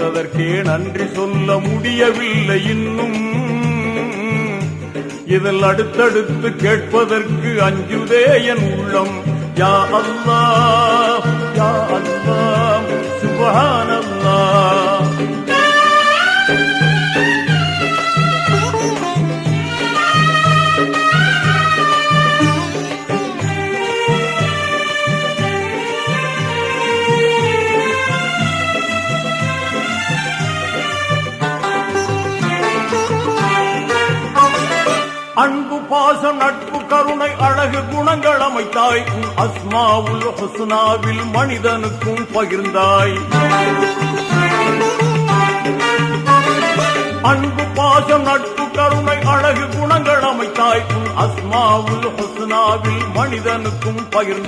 கேட்டதற்கே நன்றி சொல்ல முடியவில்லை இன்னும். இதில் அடுத்தடுத்து கேட்பதற்கு அஞ்சுதே என் உள்ளம். யா அல்லாஹ் யா அல்லாஹ் சுப்ஹானல்லாஹ். அன்பு பாசம் நட்பு கருணை அழகு குணங்கள் அமைத்தாய். அஸ்மாவுல் ஹுஸ்னாவில் மனிதனுக்கும் பகிர்ந்தாய். அன்பு பாசம் நட்பு கருணை அழகு குணங்கள் அமைத்தாய். அஸ்மாவுல் ஹுஸ்னாவில் மனிதனுக்கும் பகிர்ந்தாய்.